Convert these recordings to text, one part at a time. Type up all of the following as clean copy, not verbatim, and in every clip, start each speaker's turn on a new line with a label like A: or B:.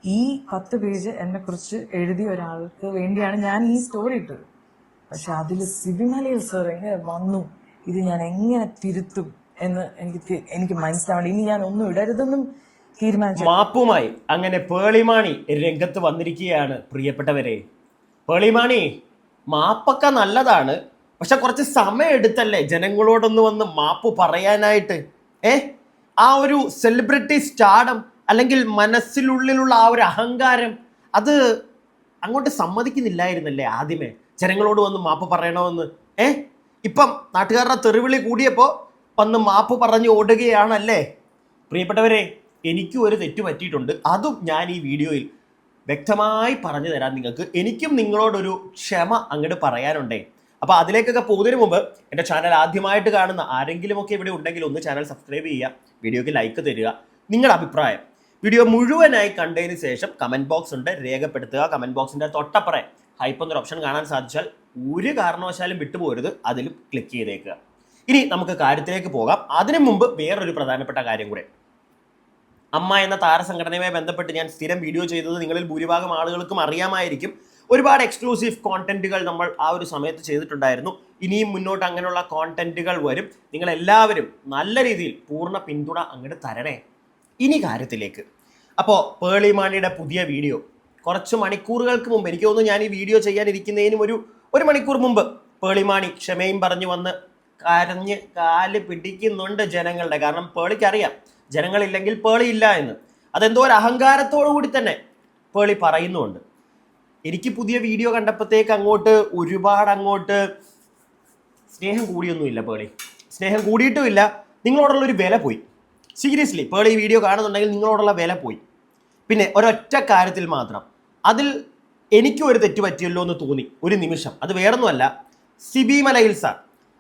A: ഈ 10 പേജ് എന്നെ കുറിച്ച് എഴുതിയ ഒരാൾക്ക് വേണ്ടിയാണ് ഞാൻ ഈ സ്റ്റോറി ഇട്ടത്. പക്ഷെ അതിൽ സിബി മലയിൽ സർ എങ്ങനെ വന്നു, ഇത് ഞാൻ എങ്ങനെ തിരുത്തും എന്ന് എനിക്ക് മനസ്സിലാവണം. ഇനി ഞാൻ ഒന്നും ഇടരുതെന്നും തീരുമാനിച്ചു.
B: മാപ്പുമായി അങ്ങനെ പേളിമാണി രംഗത്ത് വന്നിരിക്കുകയാണ്. പ്രിയപ്പെട്ടവരെ, പേളിമാണി മാപ്പൊക്കെ നല്ലതാണ്, പക്ഷെ കുറച്ച് സമയം എടുത്തല്ലേ ജനങ്ങളോടൊന്ന് വന്ന് മാപ്പ് പറയാനായിട്ട്? ആ ഒരു സെലിബ്രിറ്റി സ്റ്റാർഡം അല്ലെങ്കിൽ മനസ്സിനുള്ളിലുള്ള ആ ഒരു അഹങ്കാരം അത് അങ്ങോട്ട് സമ്മതിക്കുന്നില്ലായിരുന്നല്ലേ ആദ്യമേ ജനങ്ങളോട് വന്ന് മാപ്പ് പറയണമെന്ന്? ഇപ്പം നാട്ടുകാരുടെ തെറിവിളി കൂടിയപ്പോൾ വന്ന് മാപ്പ് പറഞ്ഞു ഓടുകയാണല്ലേ? പ്രിയപ്പെട്ടവരെ, എനിക്കും ഒരു തെറ്റ് പറ്റിയിട്ടുണ്ട്. അതും ഞാൻ ഈ വീഡിയോയിൽ വ്യക്തമായി പറഞ്ഞു തരാം നിങ്ങൾക്ക്. എനിക്കും നിങ്ങളോടൊരു ക്ഷമ അങ്ങോട്ട് പറയാനുണ്ടേ. അപ്പോൾ അതിലേക്കൊക്കെ പോകുന്നതിന് മുമ്പ് എൻ്റെ ചാനൽ ആദ്യമായിട്ട് കാണുന്ന ആരെങ്കിലുമൊക്കെ ഇവിടെ ഉണ്ടെങ്കിൽ ഒന്ന് ചാനൽ സബ്സ്ക്രൈബ് ചെയ്യുക, വീഡിയോയ്ക്ക് ലൈക്ക് തരിക, നിങ്ങളുടെ അഭിപ്രായം വീഡിയോ മുഴുവനായി കണ്ടതിന് ശേഷം കമൻറ്റ് ബോക്സ് ഉണ്ട്, രേഖപ്പെടുത്തുക. കമൻറ്റ് ബോക്സിൻ്റെ തൊട്ടപ്പുറം ഹൈപ്പ് എന്നൊരു ഓപ്ഷൻ കാണാൻ സാധിച്ചാൽ ഒരു കാരണവശാലും വിട്ടുപോകരുത്, അതിലും ക്ലിക്ക് ചെയ്തേക്കുക. ഇനി നമുക്ക് കാര്യത്തിലേക്ക് പോകാം. അതിനു മുമ്പ് വേറൊരു പ്രധാനപ്പെട്ട കാര്യം കൂടെ. അമ്മ എന്ന താരസംഘടനയുമായി ബന്ധപ്പെട്ട് ഞാൻ സ്ഥിരം വീഡിയോ ചെയ്തത് നിങ്ങളിൽ ഭൂരിഭാഗം ആളുകൾക്കും അറിയാമായിരിക്കും. ഒരുപാട് എക്സ്ക്ലൂസീവ് കോണ്ടന്റുകൾ നമ്മൾ ആ ഒരു സമയത്ത് ചെയ്തിട്ടുണ്ടായിരുന്നു. ഇനിയും മുന്നോട്ട് അങ്ങനെയുള്ള കോണ്ടന്റുകൾ വരും. നിങ്ങളെല്ലാവരും നല്ല രീതിയിൽ പൂർണ്ണ പിന്തുണ അങ്ങോട്ട് തരണേ. ഇനി കാര്യത്തിലേക്ക്. അപ്പോൾ പേളിമാണിയുടെ പുതിയ വീഡിയോ കുറച്ച് മണിക്കൂറുകൾക്ക് മുമ്പ്, എനിക്ക് തോന്നുന്നു ഞാൻ ഈ വീഡിയോ ചെയ്യാനിരിക്കുന്നതിനും ഒരു മണിക്കൂർ മുമ്പ് പേളിമാണി ക്ഷമയും പറഞ്ഞു വന്ന് കരഞ്ഞ് കാല് പിടിക്കുന്നുണ്ട് ജനങ്ങളുടെ. കാരണം പേളിക്കറിയാം ജനങ്ങളില്ലെങ്കിൽ പേളി ഇല്ല എന്ന്. അതെന്തോ ഒരു അഹങ്കാരത്തോടു കൂടി തന്നെ പേളി പറയുന്നുമുണ്ട്. എനിക്ക് പുതിയ വീഡിയോ കണ്ടപ്പോഴത്തേക്ക് ഒരുപാട് സ്നേഹം കൂടിയൊന്നുമില്ല പേളി. സ്നേഹം കൂടിയിട്ടുമില്ല, നിങ്ങളോടുള്ളൊരു വില പോയി. സീരിയസ്ലി പേളി ഈ വീഡിയോ കാണുന്നുണ്ടെങ്കിൽ നിങ്ങളോടുള്ള വില പോയി. പിന്നെ ഒരൊറ്റ കാര്യത്തിൽ മാത്രം അതിൽ എനിക്കും ഒരു തെറ്റ് പറ്റിയല്ലോ എന്ന് തോന്നി ഒരു നിമിഷം. അത് വേറൊന്നുമല്ല, സിബി മലയിൽ സാർ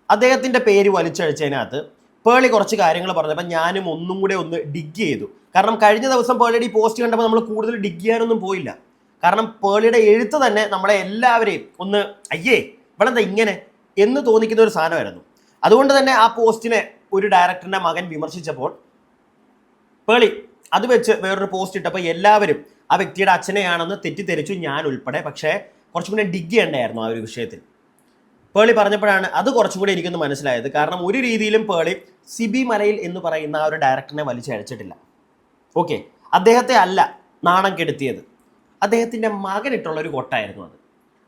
B: അദ്ദേഹത്തിൻ്റെ പേര് വലിച്ചഴിച്ചതിനകത്ത് പേളി കുറച്ച് കാര്യങ്ങൾ പറഞ്ഞപ്പോൾ ഞാനും ഒന്നും കൂടെ ഒന്ന് ഡിഗ് ചെയ്തു. കാരണം കഴിഞ്ഞ ദിവസം പേളിയുടെ ഈ പോസ്റ്റ് കണ്ടപ്പോൾ നമ്മൾ കൂടുതൽ ഡിഗ് ചെയ്യാനൊന്നും പോയില്ല. കാരണം പേളിയുടെ എഴുത്ത് തന്നെ നമ്മളെ എല്ലാവരെയും ഒന്ന് അയ്യേ ഇവളെന്താ ഇങ്ങനെ എന്ന് തോന്നിക്കുന്ന ഒരു സാധനമായിരുന്നു. അതുകൊണ്ട് തന്നെ ആ പോസ്റ്റിനെ ഒരു ഡയറക്ടറിൻ്റെ മകൻ വിമർശിച്ചപ്പോൾ പേളി അത് വെച്ച് വേറൊരു പോസ്റ്റ് ഇട്ടപ്പോൾ എല്ലാവരും ആ വ്യക്തിയുടെ അച്ഛനെയാണെന്ന് തെറ്റിദ്ധരിച്ചു, ഞാൻ ഉൾപ്പെടെ. പക്ഷേ കുറച്ചും കൂടെ ഡിഗ് ചെയ്യണ്ടായിരുന്നു ആ ഒരു വിഷയത്തിൽ. പേളി പറഞ്ഞപ്പോഴാണ് അത് കുറച്ചും കൂടി എനിക്കൊന്ന് മനസ്സിലായത്. കാരണം ഒരു രീതിയിലും പേളി സിബി മലയിൽ എന്ന് പറയുന്ന ആ ഒരു ഡയറക്ടറിനെ വലിച്ചഴിച്ചിട്ടില്ല. ഓക്കെ, അദ്ദേഹത്തെ അല്ല നാണം കെടുത്തിയത്, അദ്ദേഹത്തിൻ്റെ മകനിട്ടുള്ളൊരു കൊട്ടായിരുന്നു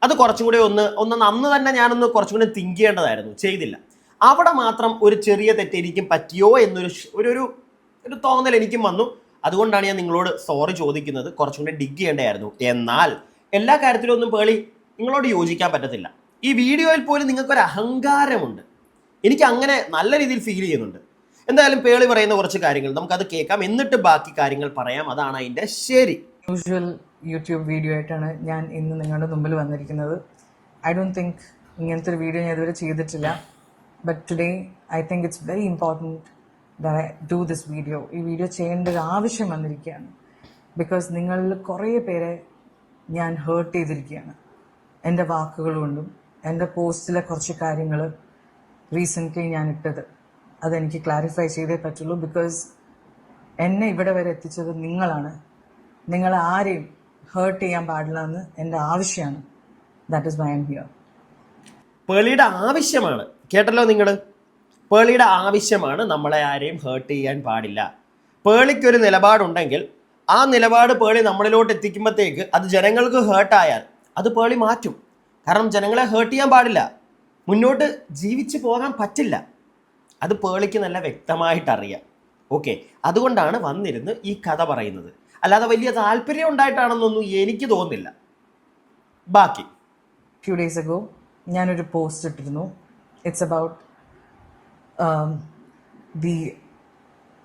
B: അത് കുറച്ചും കൂടി ഒന്ന് അന്ന് തന്നെ ഞാനൊന്ന് കുറച്ചും കൂടി തിങ്ക് ചെയ്യേണ്ടതായിരുന്നു, ചെയ്തില്ല. അവിടെ മാത്രം ഒരു ചെറിയ തെറ്റ് എനിക്കും പറ്റിയോ എന്നൊരു തോന്നൽ എനിക്കും വന്നു. അതുകൊണ്ടാണ് ഞാൻ നിങ്ങളോട് സോറി ചോദിക്കുന്നത്. കുറച്ചും കൂടി ഡിഗ് ചെയ്യേണ്ടതായിരുന്നു. എന്നാൽ എല്ലാ കാര്യത്തിലും ഒന്നും പേളി നിങ്ങളോട് യോജിക്കാൻ പറ്റത്തില്ല. ഈ വീഡിയോയിൽ പോലും നിങ്ങൾക്കൊരു അഹങ്കാരമുണ്ട്, എനിക്ക് അങ്ങനെ നല്ല രീതിയിൽ ഫീൽ ചെയ്യുന്നുണ്ട്. എന്തായാലും പേളി പറയുന്ന കുറച്ച് കാര്യങ്ങൾ നമുക്കത് കേൾക്കാം, എന്നിട്ട് ബാക്കി കാര്യങ്ങൾ പറയാം. അതാണ് അതിൻ്റെ ശരി.
A: യൂഷ്വൽ യൂട്യൂബ് വീഡിയോ ആയിട്ടാണ് ഞാൻ ഇന്ന് നിങ്ങളുടെ മുമ്പിൽ വന്നിരിക്കുന്നത്. ഐ ഡോണ്ട് തിങ്ക് ഇങ്ങനത്തെ ഒരു വീഡിയോ ഞാൻ ഇതുവരെ ചെയ്തിട്ടില്ല. But today I think it's very important that I do this video. ഈ വീഡിയോ ചെയ്യേണ്ട ഒരു ആവശ്യം വന്നിരിക്കുകയാണ്. ബിക്കോസ് നിങ്ങളിൽ കുറേ പേരെ ഞാൻ ഹേർട്ട് ചെയ്തിരിക്കുകയാണ് എൻ്റെ വാക്കുകൾ കൊണ്ടും. എൻ്റെ പോസ്റ്റിലെ കുറച്ച് കാര്യങ്ങൾ റീസെൻ്റ്ലി ഞാൻ ഇട്ടത് അതെനിക്ക് ക്ലാരിഫൈ ചെയ്തേ പറ്റുള്ളൂ. ബിക്കോസ് എന്നെ ഇവിടെ വരെ എത്തിച്ചത് നിങ്ങളാണ്. നിങ്ങൾ ആരെയും ഹേർട്ട് ചെയ്യാൻ പാടില്ല എന്ന് എൻ്റെ ആവശ്യമാണ്. That is why I am here.
B: പേളിയുടെ ആവശ്യമാണ്, കേട്ടല്ലോ നിങ്ങൾ, പേളിയുടെ ആവശ്യമാണ് നമ്മളെ ആരെയും ഹേർട്ട് ചെയ്യാൻ പാടില്ല. പേളിക്കൊരു നിലപാടുണ്ടെങ്കിൽ ആ നിലപാട് പേളി നമ്മളിലോട്ട് എത്തിക്കുമ്പോഴത്തേക്ക് അത് ജനങ്ങൾക്ക് ഹേർട്ടായാൽ അത് പേളി മാറ്റും. കാരണം ജനങ്ങളെ ഹേർട്ട് ചെയ്യാൻ പാടില്ല, മുന്നോട്ട് ജീവിച്ചു പോകാൻ പറ്റില്ല. അത് പേളിക്ക് നല്ല വ്യക്തമായിട്ടറിയാം. ഓക്കെ, അതുകൊണ്ടാണ് വന്നിരുന്ന് ഈ കഥ പറയുന്നത്. അല്ലാതെ വലിയ താല്പര്യം ഉണ്ടായിട്ടാണെന്നൊന്നും എനിക്ക് തോന്നുന്നില്ല. ബാക്കി
A: ഫ്യൂ ഡേയ്സ് അഗോ ഞാനൊരു പോസ്റ്റ് ഇട്ടിരുന്നു. It's about the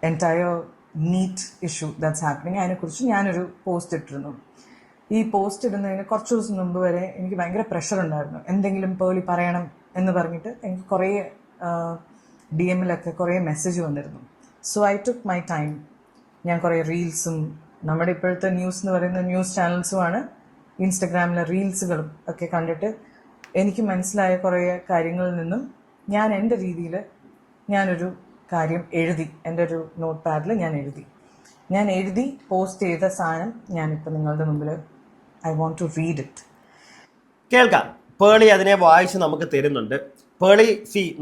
A: entire NEET issue that's happening. അതിനെക്കുറിച്ച് ഞാനൊരു പോസ്റ്റ് ഇട്ടിരുന്നു. ഈ പോസ്റ്റ് ഇടുന്നതിന് കുറച്ച് ദിവസം മുമ്പ് വരെ എനിക്ക് ഭയങ്കര പ്രഷർ ഉണ്ടായിരുന്നു. എന്തെങ്കിലും പേളി പറയണം എന്ന് പറഞ്ഞിട്ട് എനിക്ക് കുറേ DM-ലൊക്കെ കുറേ മെസ്സേജ് വന്നിരുന്നു. So I took my time. ഞാൻ കുറേ റീൽസും, നമ്മുടെ ഇപ്പോഴത്തെ ന്യൂസ് എന്ന് പറയുന്ന ന്യൂസ് ചാനൽസുമാണ്, ഇൻസ്റ്റഗ്രാമിലെ റീൽസുകളും ഒക്കെ കണ്ടിട്ട് എനിക്ക് മനസ്സിലായ കുറേ കാര്യങ്ങളിൽ നിന്നും ഞാൻ എൻ്റെ രീതിയിൽ ഞാനൊരു കാര്യം എഴുതി, എൻ്റെ ഒരു നോട്ട് പാഡിൽ ഞാൻ എഴുതി. ഞാൻ എഴുതി പോസ്റ്റ് ചെയ്ത സാധനം ഞാനിപ്പോൾ നിങ്ങളുടെ മുമ്പിൽ I want to read it.
B: കേൾക്കാം. പേളി അതിനെ വായിച്ച് നമുക്ക് തരുന്നുണ്ട്. പേളി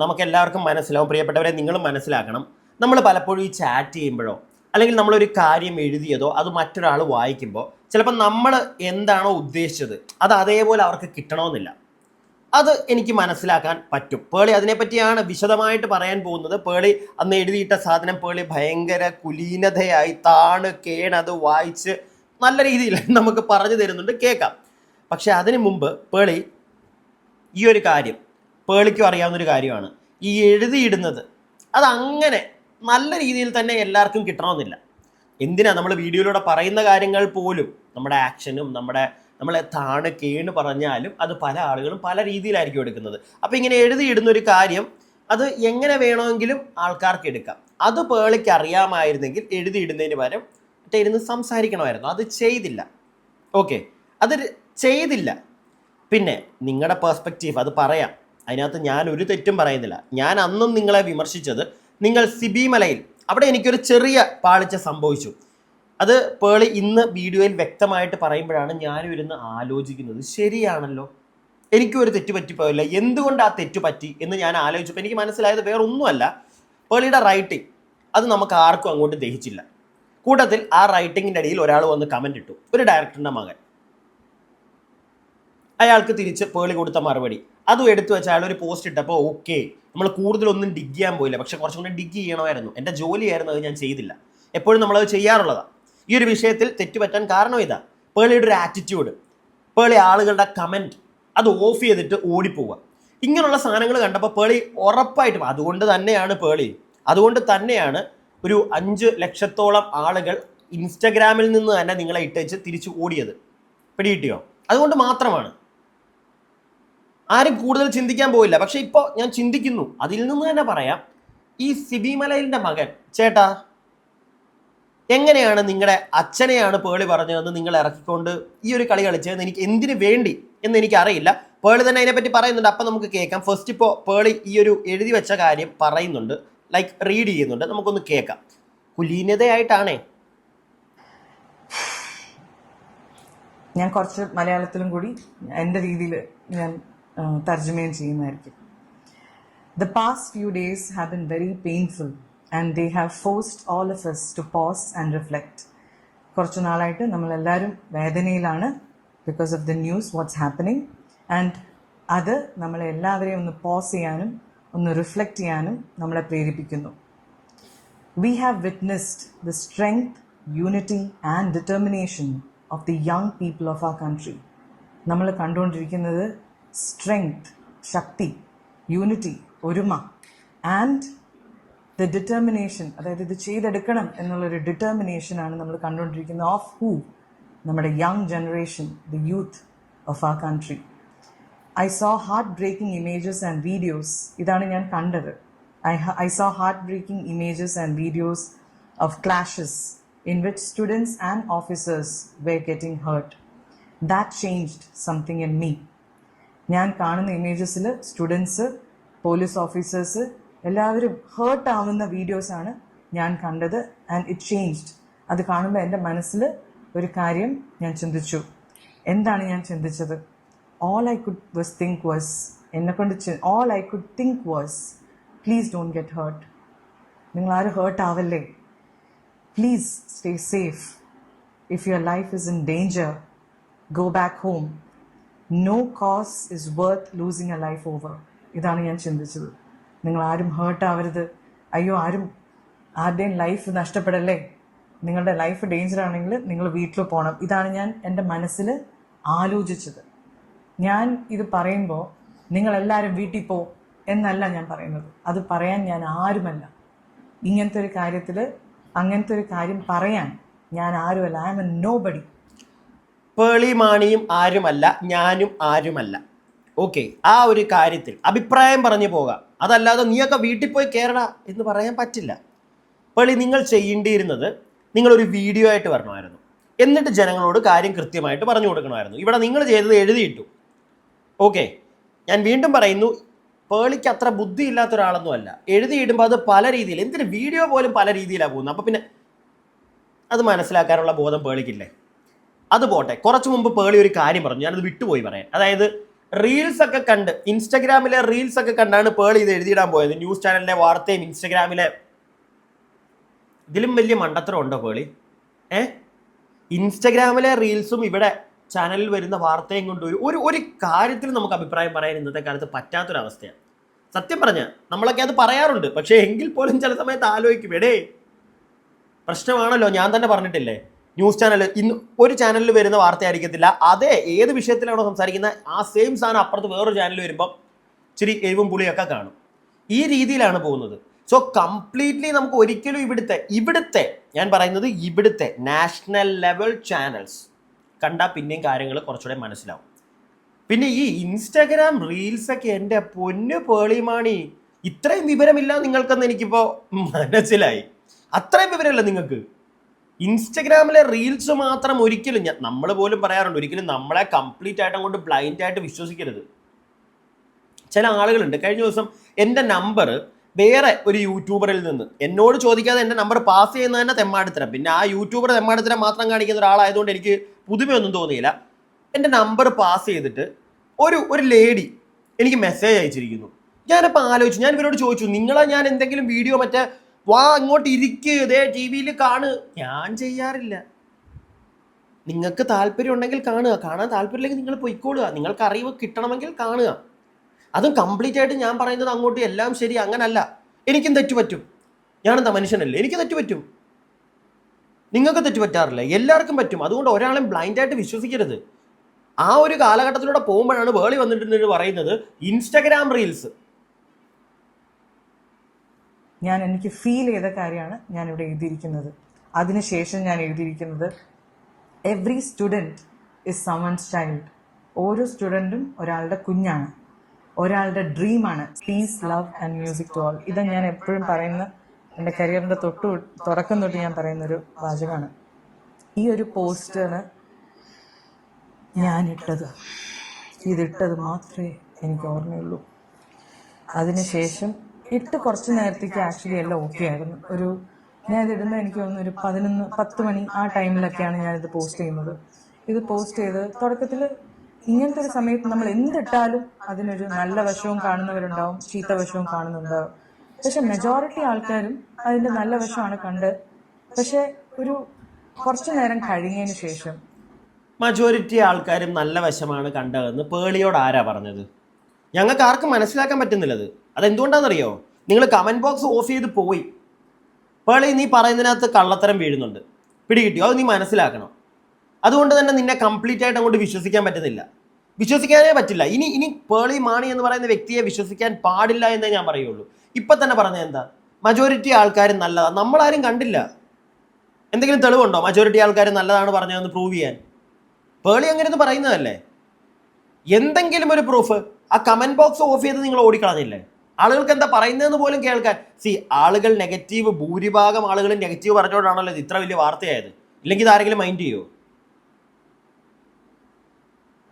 B: നമുക്ക് എല്ലാവർക്കും മനസ്സിലാവും, പ്രിയപ്പെട്ടവരെ നിങ്ങളും മനസ്സിലാക്കണം. നമ്മൾ പലപ്പോഴും ഈ ചാറ്റ് ചെയ്യുമ്പോഴോ അല്ലെങ്കിൽ നമ്മളൊരു കാര്യം എഴുതിയതോ അത് മറ്റൊരാൾ വായിക്കുമ്പോൾ ചിലപ്പോൾ നമ്മൾ എന്താണോ ഉദ്ദേശിച്ചത് അത് അതേപോലെ അവർക്ക് കിട്ടണമെന്നില്ല. അത് എനിക്ക് മനസ്സിലാക്കാൻ പറ്റും. പേളി അതിനെപ്പറ്റിയാണ് വിശദമായിട്ട് പറയാൻ പോകുന്നത്. പേളി അന്ന് എഴുതിയിട്ട സാധനം പേളി ഭയങ്കര കുലീനതയായി കേണത് വായിച്ച് നല്ല രീതിയിൽ നമുക്ക് പറഞ്ഞു തരുന്നുണ്ട്, കേൾക്കാം. പക്ഷെ അതിനു മുമ്പ് പേളി ഈ ഒരു കാര്യം പേളിക്കും അറിയാവുന്നൊരു കാര്യമാണ്. ഈ എഴുതിയിടുന്നത് അതങ്ങനെ നല്ല രീതിയിൽ തന്നെ എല്ലാവർക്കും കിട്ടണമെന്നില്ല. എന്തിനാ നമ്മൾ വീഡിയോയിലൂടെ പറയുന്ന കാര്യങ്ങൾ പോലും നമ്മുടെ ആക്ഷനും നമ്മളെ കേണ് പറഞ്ഞാലും അത് പല ആളുകളും പല രീതിയിലായിരിക്കും എടുക്കുന്നത്. അപ്പോൾ ഇങ്ങനെ എഴുതിയിടുന്ന ഒരു കാര്യം അത് എങ്ങനെ വേണമെങ്കിലും ആൾക്കാർക്ക് എടുക്കാം. അത് പേളിക്ക് അറിയാമായിരുന്നെങ്കിൽ എഴുതിയിടുന്നതിന് പകരം മറ്റേ ഇരുന്ന് സംസാരിക്കണമായിരുന്നു. അത് ചെയ്തില്ല. ഓക്കെ, അത് ചെയ്തില്ല. പിന്നെ നിങ്ങളുടെ പേഴ്സ്പെക്റ്റീവ് അത് പറയാം, അതിനകത്ത് ഞാൻ ഒരു തെറ്റും പറയുന്നില്ല. ഞാൻ അന്നും നിങ്ങളെ വിമർശിച്ചത് നിങ്ങൾ സിബിമലയിൽ അവിടെ എനിക്കൊരു ചെറിയ പാളിച്ച സംഭവിച്ചു. അത് പേളി ഇന്ന് വീഡിയോയിൽ വ്യക്തമായിട്ട് പറയുമ്പോഴാണ് ഞാനും ഇരുന്ന് ആലോചിക്കുന്നത്, ശരിയാണല്ലോ, എനിക്കും ഒരു തെറ്റ് പറ്റിപ്പോയില്ല, എന്തുകൊണ്ട് ആ തെറ്റ് പറ്റി എന്ന് ഞാൻ ആലോചിച്ചപ്പോൾ എനിക്ക് മനസ്സിലായത് വേറെ ഒന്നുമല്ല, പേളിയുടെ റൈറ്റിംഗ് അത് നമുക്ക് ആർക്കും അങ്ങോട്ട് ദഹിച്ചില്ല. കൂട്ടത്തിൽ ആ റൈറ്റിങ്ങിൻ്റെ അടിയിൽ ഒരാൾ വന്ന് കമൻ്റ് ഇട്ടു, ഒരു ഡയറക്ടറിൻ്റെ മകൻ. അയാൾക്ക് തിരിച്ച് പേളി കൊടുത്ത മറുപടി അതും എടുത്തു വെച്ച് അയാൾ ഒരു പോസ്റ്റ് ഇട്ടപ്പോൾ ഓക്കെ, നമ്മൾ കൂടുതലൊന്നും ഡിഗ് ചെയ്യാൻ പോയില്ല, പക്ഷെ കുറച്ചും കൂടി ഡിഗ് ചെയ്യണമായിരുന്നു, എൻ്റെ ജോലിയായിരുന്നു, അത് ഞാൻ ചെയ്തില്ല. എപ്പോഴും നമ്മളത് ചെയ്യാറുള്ളതാണ്. ഈ ഒരു വിഷയത്തിൽ തെറ്റുപറ്റാൻ കാരണം ഇതാ, പേളിയുടെ ഒരു ആറ്റിറ്റ്യൂഡ്, പേളി ആളുകളുടെ കമൻറ്റ് അത് ഓഫ് ചെയ്തിട്ട് ഓടിപ്പോവുക. ഇങ്ങനെയുള്ള സാധനങ്ങൾ കണ്ടപ്പോൾ പേളി ഉറപ്പായിട്ടും അതുകൊണ്ട് തന്നെയാണ് ഒരു 5 ലക്ഷത്തോളം ആളുകൾ ഇൻസ്റ്റഗ്രാമിൽ നിന്ന് തന്നെ നിങ്ങളെ ഇട്ടേച്ച് തിരിച്ച് ഓടിയത്. പിടികിട്ടിയോ? അതുകൊണ്ട് മാത്രമാണ്. ആരും കൂടുതൽ ചിന്തിക്കാൻ പോയില്ല. പക്ഷെ ഇപ്പോൾ ഞാൻ ചിന്തിക്കുന്നു, അതിൽ നിന്ന് തന്നെ പറയാം, ഈ സിബിമലയിലിൻ്റെ മകൻ ചേട്ടാ, എങ്ങനെയാണ് നിങ്ങളുടെ അച്ഛനെയാണ് പേളി പറഞ്ഞതെന്ന് നിങ്ങൾ ഇറക്കിക്കൊണ്ട് ഈ ഒരു കളി കളിച്ചതെന്ന് എനിക്ക് എന്തിനു വേണ്ടി എന്ന് എനിക്കറിയില്ല. പേളി തന്നെ അതിനെപ്പറ്റി പറയുന്നുണ്ട്, അപ്പം നമുക്ക് കേൾക്കാം. ഫസ്റ്റ് ഇപ്പോൾ പേളി ഈ ഒരു എഴുതി വെച്ച കാര്യം പറയുന്നുണ്ട്, ലൈക്ക് റീഡ് ചെയ്യുന്നുണ്ട്, നമുക്കൊന്ന് കേൾക്കാം. കുലീനതയായിട്ടാണേ.
A: ഞാൻ കുറച്ച് മലയാളത്തിലും കൂടി എൻ്റെ രീതിയിൽ ഞാൻ തർജ്ജമയും ചെയ്യുന്നതായിരിക്കും. The past few days have been very painful and they have forced all of us to pause and reflect. കുറച്ചു നാളായിട്ട് നമ്മളെല്ലാവരും വേദനയിലാണ് because of the news what's happening, and അത് നമ്മളെ എല്ലാവരെയും ഒന്ന് പോസ് ചെയ്യാനും ഒന്ന് റിഫ്ലക്റ്റ് ചെയ്യാനും നമ്മളെ പ്രേരിപ്പിക്കുന്നു. We have witnessed the strength, unity and determination of the young people of our country. നമ്മൾ കണ്ടുകൊണ്ടിരിക്കുന്നത് സ്ട്രെങ്ത്, ശക്തി, യൂണിറ്റി, ഒരുമ ആൻഡ് ദ ഡിറ്റർമിനേഷൻ, അതായത് ഇത് ചെയ്തെടുക്കണം എന്നുള്ളൊരു ഡിറ്റർമിനേഷനാണ് നമ്മൾ കണ്ടുകൊണ്ടിരിക്കുന്നത്. Of who? നമ്മുടെ young generation, the youth of our country. I saw heartbreaking images and videos. ഇതാണ് ഞാൻ കണ്ടത്. I saw heartbreaking images and videos of clashes in which students and officers were getting hurt. That changed something in me. ഞാൻ കാണുന്ന ഇമേജസിൽ students, police officers എല്ലാവരും heart ആവുന്ന വീഡിയോസാണ് ഞാൻ കണ്ടത്. And it changed. അത് കാണുമ്പോൾ എൻ്റെ മനസ്സിൽ ഒരു കാര്യം ഞാൻ ചിന്തിച്ചു. എന്താണ് ഞാൻ ചിന്തിച്ചത്? all I could think was please don't get hurt. നിങ്ങൾ ആരും ഹേർട്ട് ആവല്ലേ. Please stay safe. If your life is in danger, go back home. No cause is worth losing a life over. ഇതാണ് ഞാൻ ചിന്തിച്ചത്. നിങ്ങൾ ആരും ഹേർട്ട് ആവരുത്. അയ്യോ, ആരുടെയും ലൈഫ് നഷ്ടപ്പെടല്ലേ. നിങ്ങളുടെ ലൈഫ് ഡേഞ്ചർ ആണെങ്കിൽ നിങ്ങൾ വീട്ടിൽ പോകണം. ഇതാണ് ഞാൻ എൻ്റെ മനസ്സിൽ ആലോചിച്ചത്. ഞാൻ ഇത് പറയുമ്പോൾ നിങ്ങളെല്ലാവരും വീട്ടിൽ പോ എന്നല്ല ഞാൻ പറയുന്നത്. അത് പറയാൻ ഞാൻ ആരുമല്ല. ഇങ്ങനത്തെ ഒരു കാര്യത്തിൽ അങ്ങനത്തെ ഒരു കാര്യം പറയാൻ ഞാൻ ആരുമല്ല. I am a nobody.
B: Pearle മാണിയും ആരുമല്ല, ഞാനും ആരുമല്ല. ഓക്കെ, ആ ഒരു കാര്യത്തിൽ അഭിപ്രായം പറഞ്ഞു പോകാം. അതല്ലാതെ നീയൊക്കെ വീട്ടിൽ പോയി കയറണ എന്ന് പറയാൻ പറ്റില്ല. പേളി, നിങ്ങൾ ചെയ്യേണ്ടിയിരുന്നത് നിങ്ങളൊരു വീഡിയോ ആയിട്ട് വരണമായിരുന്നു. എന്നിട്ട് ജനങ്ങളോട് കാര്യം കൃത്യമായിട്ട് പറഞ്ഞു കൊടുക്കണമായിരുന്നു. ഇവിടെ നിങ്ങൾ ചെയ്തത് എഴുതിയിട്ടു. ഓക്കെ, ഞാൻ വീണ്ടും പറയുന്നു, പേളിക്ക് അത്ര ബുദ്ധിയില്ലാത്ത ഒരാളൊന്നും അല്ല. എഴുതിയിടുമ്പോൾ അത് പല രീതിയിൽ, എന്തിന് വീഡിയോ പോലും പല രീതിയിലാണ് പോകുന്നത്. അപ്പോൾ പിന്നെ അത് മനസ്സിലാക്കാനുള്ള ബോധം പേളിക്കില്ലേ? അത് പോട്ടെ, കുറച്ച് മുമ്പ് പേളി ഒരു കാര്യം പറഞ്ഞു, ഞാനത് വിട്ടുപോയി പറയാൻ. അതായത് റീൽസ് ഒക്കെ കണ്ട്, ഇൻസ്റ്റഗ്രാമിലെ റീൽസ് ഒക്കെ കണ്ടാണ് പേളി ഇത് എഴുതിയിടാൻ പോയത്. ന്യൂസ് ചാനലിലെ വാർത്തയും ഇൻസ്റ്റഗ്രാമിലെ ഇതിലും വലിയ മണ്ടത്തരം ഉണ്ടോ പേളി? ഇൻസ്റ്റഗ്രാമിലെ റീൽസും ഇവിടെ ചാനലിൽ വരുന്ന വാർത്തയും കൊണ്ട് ഒരു കാര്യത്തിൽ നമുക്ക് അഭിപ്രായം പറയാൻ ഇന്നത്തെ കാലത്ത് പറ്റാത്തൊരവസ്ഥയാണ്. സത്യം പറഞ്ഞ നമ്മളൊക്കെ അത് പറയാറുണ്ട്, പക്ഷേ എങ്കിൽ പോലും ചില സമയത്ത് ആലോചിക്കും, പ്രശ്നമാണല്ലോ. ഞാൻ തന്നെ പറഞ്ഞിട്ടില്ലേ, ന്യൂസ് ചാനൽ ഇന്ന് ഒരു ചാനലിൽ വരുന്ന വാർത്ത ആയിരിക്കത്തില്ല, അതേ ഏത് വിഷയത്തിലാണോ സംസാരിക്കുന്നത് ആ സെയിം സാധനം അപ്പുറത്ത് വേറൊരു ചാനൽ വരുമ്പം ഇച്ചിരി എരിവും പുളിയൊക്കെ കാണും. ഈ രീതിയിലാണ് പോകുന്നത്. സോ കംപ്ലീറ്റ്ലി നമുക്ക് ഒരിക്കലും ഇവിടുത്തെ ഞാൻ പറയുന്നത് ഇവിടുത്തെ നാഷണൽ ലെവൽ ചാനൽസ് കണ്ടാൽ പിന്നെയും കാര്യങ്ങൾ കുറച്ചുകൂടെ മനസ്സിലാവും. പിന്നെ ഈ ഇൻസ്റ്റാഗ്രാം റീൽസൊക്കെ എൻ്റെ പൊന്നു പേളിമാണി, ഇത്രയും വിവരമില്ല നിങ്ങൾക്കെന്ന് എനിക്കിപ്പോൾ മനസ്സിലായി. അത്രയും വിവരമില്ല നിങ്ങൾക്ക്. ഇൻസ്റ്റഗ്രാമിലെ റീൽസ് മാത്രം ഒരിക്കലും നമ്മൾ പോലും പറയാറുണ്ട്, ഒരിക്കലും നമ്മളെ കംപ്ലീറ്റ് ആയിട്ട് അങ്ങോട്ട് ബ്ലൈൻഡ് ആയിട്ട് വിശ്വസിക്കരുത്. ചില ആളുകളുണ്ട്, കഴിഞ്ഞ ദിവസം എൻ്റെ നമ്പർ വേറെ ഒരു യൂട്യൂബറിൽ നിന്ന് എന്നോട് ചോദിക്കാതെ എൻ്റെ നമ്പർ പാസ് ചെയ്യുന്നത് തന്നെ തെമ്മാടിത്തരം. പിന്നെ ആ യൂട്യൂബർ തെമ്മാടിത്തരം മാത്രം കാണിക്കുന്ന ഒരാളായതുകൊണ്ട് എനിക്ക് പുതുമയൊന്നും തോന്നിയില്ല. എൻ്റെ നമ്പർ പാസ് ചെയ്തിട്ട് ഒരു ലേഡി എനിക്ക് മെസ്സേജ് അയച്ചിരിക്കുന്നു. ഞാനപ്പോൾ ആലോചിച്ചു, ഞാൻ ഇവരോട് ചോദിച്ചു, ഞാൻ എന്തെങ്കിലും വീഡിയോ വാ അങ്ങോട്ട് ഇരിക്ക്, ഇതേ ടി വിയിൽ കാണ്. ഞാൻ ചെയ്യാറില്ല. നിങ്ങൾക്ക് താല്പര്യം ഉണ്ടെങ്കിൽ കാണുക, കാണാൻ താല്പര്യമില്ലെങ്കിൽ നിങ്ങൾ പൊയ്ക്കോളുക. നിങ്ങൾക്ക് അറിവ് കിട്ടണമെങ്കിൽ കാണുക. അതും കംപ്ലീറ്റ് ആയിട്ട് ഞാൻ പറയുന്നത് അങ്ങോട്ട് എല്ലാം ശരി അങ്ങനല്ല. എനിക്കും തെറ്റുപറ്റും, ഞാനെന്താ മനുഷ്യനല്ലേ, എനിക്ക് തെറ്റുപറ്റും. നിങ്ങൾക്ക് തെറ്റുപറ്റാറില്ല, എല്ലാവർക്കും പറ്റും. അതുകൊണ്ട് ഒരാളെയും ബ്ലൈൻഡായിട്ട് വിശ്വസിക്കരുത്. ആ ഒരു കാലഘട്ടത്തിലൂടെ പോകുമ്പോഴാണ് വേളി വന്നിട്ട് പറയുന്നത് ഇൻസ്റ്റഗ്രാം റീൽസ്.
A: എനിക്ക് ഫീൽ ചെയ്ത കാര്യമാണ് ഞാനിവിടെ എഴുതിയിരിക്കുന്നത്. അതിനുശേഷം ഞാൻ എഴുതിയിരിക്കുന്നത് every student is someone's child. ഓരോ സ്റ്റുഡൻറ്റും ഒരാളുടെ കുഞ്ഞാണ്, ഒരാളുടെ ഡ്രീമാണ്. Peace, love and music to all. ഇത് ഞാൻ എപ്പോഴും പറയുന്ന, എൻ്റെ കരിയറിൻ്റെ തുടക്കം തൊട്ട് ഞാൻ പറയുന്നൊരു വാചകമാണ്. ഈ ഒരു പോസ്റ്ററിന് ഇതിട്ടത് മാത്രമേ എനിക്ക് ഓർമ്മയുള്ളൂ. അതിനുശേഷം കുറച്ച് നേരത്തേക്ക് ആക്ച്വലി എല്ലാം ഓക്കെ ആയിരുന്നു. ഞാനിതിടുന്നത് എനിക്ക് തോന്നുന്നു ഒരു 10 മണി ആ ടൈമിലൊക്കെയാണ് ഞാനിത് പോസ്റ്റ് ചെയ്യുന്നത്. ഇത് പോസ്റ്റ് ചെയ്ത് തുടക്കത്തിൽ ഇങ്ങനത്തെ ഒരു സമയത്ത് നമ്മൾ എന്തിട്ടാലും അതിനൊരു നല്ല വശവും കാണുന്നവരുണ്ടാവും, ചീത്ത വശവും കാണുന്നുണ്ടാവും. പക്ഷെ മെജോറിറ്റി ആൾക്കാരും അതിൻ്റെ നല്ല വശമാണ് കണ്ട്. പക്ഷെ കുറച്ചു നേരം കഴിഞ്ഞതിന് ശേഷം
B: മജോറിറ്റി ആൾക്കാരും നല്ല വശമാണ് കണ്ടതെന്ന് പേളിയോട് ആരാ പറഞ്ഞത്? ഞങ്ങൾക്ക് ആർക്കും മനസ്സിലാക്കാൻ പറ്റുന്നില്ലത്. അതെന്തുകൊണ്ടാണെന്നറിയോ? നിങ്ങൾ കമൻറ്റ് ബോക്സ് ഓഫ് ചെയ്ത് പോയി. പേളി, നീ പറയുന്നതിനകത്ത് കള്ളത്തരം വീഴുന്നുണ്ട്, പിടികിട്ടിയോ? അത് നീ മനസ്സിലാക്കണം. അതുകൊണ്ട് തന്നെ നിന്നെ കംപ്ലീറ്റ് ആയിട്ട് അങ്ങോട്ട് വിശ്വസിക്കാൻ പറ്റുന്നില്ല, വിശ്വസിക്കാനേ പറ്റില്ല. ഇനി പേളി മാണി എന്ന് പറയുന്ന വ്യക്തിയെ വിശ്വസിക്കാൻ പാടില്ല എന്നേ ഞാൻ പറയുള്ളൂ. ഇപ്പം തന്നെ പറഞ്ഞത് എന്താ? മജോറിറ്റി ആൾക്കാർ നല്ലതാണ്. നമ്മളാരും കണ്ടില്ല. എന്തെങ്കിലും തെളിവുണ്ടോ മജോറിറ്റി ആൾക്കാർ നല്ലതാണ് പറഞ്ഞതെന്ന് പ്രൂവ് ചെയ്യാൻ? പേളി അങ്ങനെ ഒന്ന് പറയുന്നതല്ലേ. എന്തെങ്കിലും ഒരു പ്രൂഫ്. ആ കമൻറ്റ് ബോക്സ് ഓഫ് ചെയ്ത് നിങ്ങൾ ഓടിക്കളഞ്ഞില്ലേ? ആളുകൾക്ക് എന്താ പറയുന്നതെന്ന് പോലും കേൾക്കാൻ. ആളുകൾ നെഗറ്റീവ്, ഭൂരിഭാഗം ആളുകൾ നെഗറ്റീവ് പറഞ്ഞുകൊണ്ടാണല്ലോ ഇത് ഇത്ര വലിയ വാർത്തയായത്. ഇല്ലെങ്കിൽ ഇത് ആരെങ്കിലും മൈൻഡ് ചെയ്യുമോ?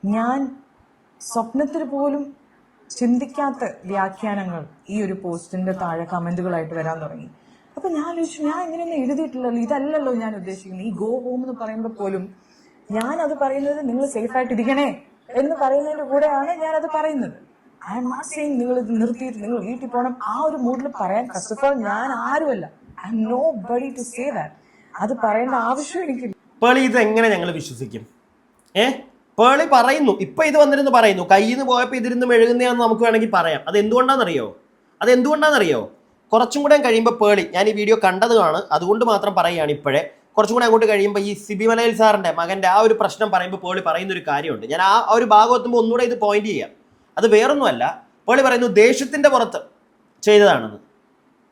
A: ഞാൻ സ്വപ്നത്തിൽ പോലും ചിന്തിക്കാത്ത വ്യാഖ്യാനങ്ങൾ ഈ ഒരു പോസ്റ്റിന്റെ താഴെ കമന്റുകളായിട്ട് വരാൻ തുടങ്ങി. അപ്പൊ ഞാൻ ആലോചിച്ചു, ഞാൻ ഇങ്ങനെയൊന്നും എഴുതിയിട്ടില്ലല്ലോ, ഇതല്ലല്ലോ ഞാൻ ഉദ്ദേശിക്കുന്നത്. ഈ ഗോ ഹോം എന്ന് പറയുമ്പോൾ പോലും ഞാനത് പറയുന്നത് നിങ്ങൾ സേഫ് ആയിട്ട് ഇരിക്കണേ എന്ന് പറയുന്നതിന്റെ കൂടെയാണ് ഞാനത് പറയുന്നത്. ഐ എം നോട്ട് സെയിങ് നിങ്ങൾ ഇത് നിർത്തിയിട്ട് നിങ്ങൾ വീട്ടിൽ പോകണം ആ ഒരു മൂഡിൽ പറയാൻ. ഫസ്റ്റ് ഓഫ് ഓൾ ഞാൻ ആരുമല്ല, I'm nobody to say that. അത് പറയേണ്ട ആവശ്യം എനിക്കില്ല.
B: പേളി, ഇത് എങ്ങനെ ഞങ്ങൾ വിശ്വസിക്കും? പേളി പറയുന്നു, ഇപ്പൊ ഇത് വന്നിരുന്ന് പറയുന്നു, കയ്യിൽ നിന്ന് പോയപ്പോൾ ഇതിരുന്ന് മെഴുകുന്നതാണെന്ന് നമുക്ക് വേണമെങ്കിൽ പറയാം. അതെന്തുകൊണ്ടാണെന്നറിയോ? കുറച്ചും കൂടെ കഴിയുമ്പോൾ പേളി, ഞാൻ ഈ വീഡിയോ കണ്ടതാണ്, അതുകൊണ്ട് മാത്രം പറയുകയാണ് ഇപ്പോഴേ. കുറച്ചും കൂടെ അങ്ങോട്ട് കഴിയുമ്പോൾ ഈ സിബി മലയിൽ സാറിൻ്റെ മകൻ്റെ ആ ഒരു പ്രശ്നം പറയുമ്പോൾ പേളി പറയുന്നൊരു കാര്യമുണ്ട്. ഞാൻ ആ ഒരു ഭാഗം എത്തുമ്പോൾ ഒന്നുകൂടെ ഇത് പോയിന്റ് ചെയ്യാം. അത് വേറൊന്നുമല്ല, പേളി പറയുന്നു ദേഷ്യത്തിൻ്റെ പുറത്ത് ചെയ്തതാണെന്ന്.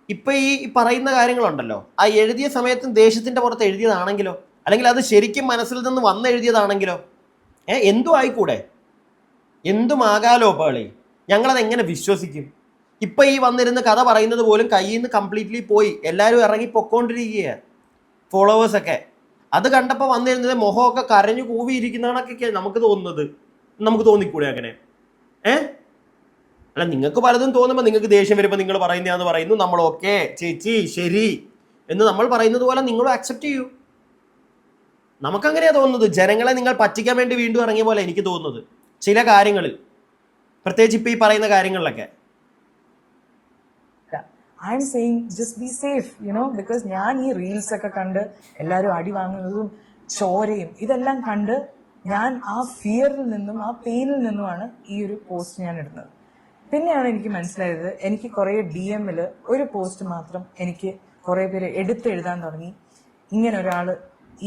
B: ഇപ്പം ഈ പറയുന്ന കാര്യങ്ങളുണ്ടല്ലോ, ആ എഴുതിയ സമയത്തും ദേഷ്യത്തിൻ്റെ പുറത്ത് എഴുതിയതാണെങ്കിലോ, അല്ലെങ്കിൽ അത് ശരിക്കും മനസ്സിൽ നിന്ന് വന്ന് എഴുതിയതാണെങ്കിലോ, എന്തും ആയിക്കൂടെ? എന്തുമാകാലോ പേളി. ഞങ്ങളതെങ്ങനെ വിശ്വസിക്കും? ഇപ്പം ഈ വന്നിരുന്ന് കഥ പറയുന്നത് പോലും കയ്യിൽ നിന്ന് കംപ്ലീറ്റ്ലി പോയി, എല്ലാവരും ഇറങ്ങി പൊക്കോണ്ടിരിക്കുകയാണ് ഫോളോവേഴ്സൊക്കെ. അത് കണ്ടപ്പോൾ വന്നിരുന്നത് മുഖമൊക്കെ കരഞ്ഞു കൂവിയിരിക്കുന്നതാണൊക്കെ നമുക്ക് തോന്നുന്നത്. നമുക്ക് തോന്നിക്കൂടെ അങ്ങനെ? അല്ല, നിങ്ങൾക്ക് പലതും തോന്നുമ്പോൾ നിങ്ങൾക്ക് ദേഷ്യം വരുമ്പോൾ നിങ്ങൾ പറയുന്നതാന്ന് പറയുന്നു, നമ്മൾ ഓക്കെ ചേച്ചി ശരി എന്ന് നമ്മൾ പറയുന്നത് പോലെ നിങ്ങളും അക്സെപ്റ്റ് ചെയ്യൂ. നമുക്കങ്ങനെയാ തോന്നുന്നത്. ജനങ്ങളെ നിങ്ങൾ പറ്റിക്കാൻ വേണ്ടി വീണ്ടും ഇറങ്ങിയ പോലെ എനിക്ക് തോന്നുന്നത് ചില കാര്യങ്ങളിൽ, പ്രത്യേകിച്ച് ഇപ്പൊ ഈ പറയുന്ന കാര്യങ്ങളിലൊക്കെ.
A: I am saying just be safe, because ഞാൻ ഈ റീൽസ് ഒക്കെ കണ്ട് എല്ലാവരും അടി വാങ്ങുന്നതും ചോരയും ഇതെല്ലാം കണ്ട് ഞാൻ ആ ഫിയറിൽ നിന്നും ആ പെയിനിൽ നിന്നുമാണ് ഈ ഒരു പോസ്റ്റ് ഞാൻ ഇടുന്നത്. പിന്നെയാണ് എനിക്ക് മനസ്സിലായത്, എനിക്ക് കുറേ DM-ൽ ഒരു പോസ്റ്റ് മാത്രം എനിക്ക് കുറേ പേര് എടുത്തെഴുതാൻ തുടങ്ങി, ഇങ്ങനെ ഒരാൾ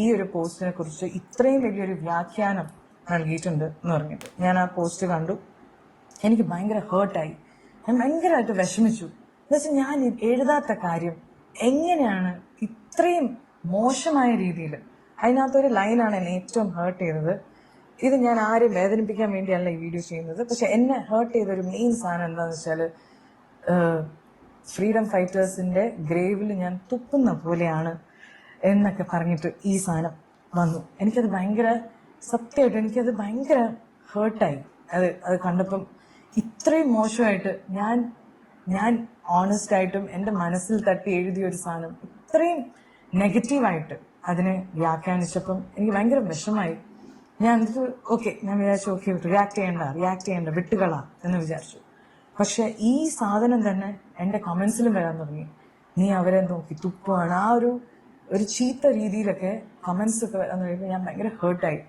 A: ഈ ഒരു പോസ്റ്റിനെ കുറിച്ച് ഇത്രയും വലിയൊരു വ്യാഖ്യാനം നൽകിയിട്ടുണ്ട് എന്ന് പറഞ്ഞിട്ട്. ഞാൻ ആ പോസ്റ്റ് കണ്ടു, എനിക്ക് ഭയങ്കര ഹേർട്ടായി, ഞാൻ ഭയങ്കരമായിട്ട് വിഷമിച്ചു. എന്നുവെച്ചാൽ ഞാൻ എഴുതാത്ത കാര്യം എങ്ങനെയാണ് ഇത്രയും മോശമായ രീതിയിൽ, അതിനകത്തൊരു ലൈനാണ് എന്നെ ഏറ്റവും ഹേർട്ട് ചെയ്തത്. ഇത് ഞാൻ ആരെയും വേദനിപ്പിക്കാൻ വേണ്ടിയല്ല ഈ വീഡിയോ ചെയ്യുന്നത്, പക്ഷെ എന്നെ ഹേർട്ട് ചെയ്തൊരു മെയിൻ സാധനം എന്താണെന്ന് വെച്ചാൽ, ഫ്രീഡം ഫൈറ്റേഴ്സിൻ്റെ ഗ്രേവിൽ ഞാൻ തുപ്പുന്ന പോലെയാണ് എന്നൊക്കെ പറഞ്ഞിട്ട് ഈ സാധനം വന്നു. എനിക്കത് ഭയങ്കര, സത്യമായിട്ട് എനിക്കത് ഭയങ്കര ഹേർട്ടായി. അത് കണ്ടപ്പം ഇത്രയും മോശമായിട്ട് ഞാൻ ഓണസ്റ്റായിട്ടും എൻ്റെ മനസ്സിൽ തട്ടി എഴുതിയ ഒരു സാധനം ഇത്രയും നെഗറ്റീവായിട്ട് അതിനെ വ്യാഖ്യാനിച്ചപ്പം എനിക്ക് ഭയങ്കര വിഷമായി. ഞാൻ വിചാരിച്ചു ഓക്കെ റിയാക്ട് ചെയ്യണ്ട വിട്ടുകളാ എന്ന് വിചാരിച്ചു. പക്ഷെ ഈ സാധനം തന്നെ എൻ്റെ കമൻസിലും വരാൻ തുടങ്ങി. നീ അവരെ നോക്കി തുപ്പാണ്, ആ ഒരു ചീത്ത രീതിയിലൊക്കെ കമൻസ് ഒക്കെ വരാൻ തുടങ്ങിയപ്പോൾ ഞാൻ ഭയങ്കര ഹേർട്ടായി.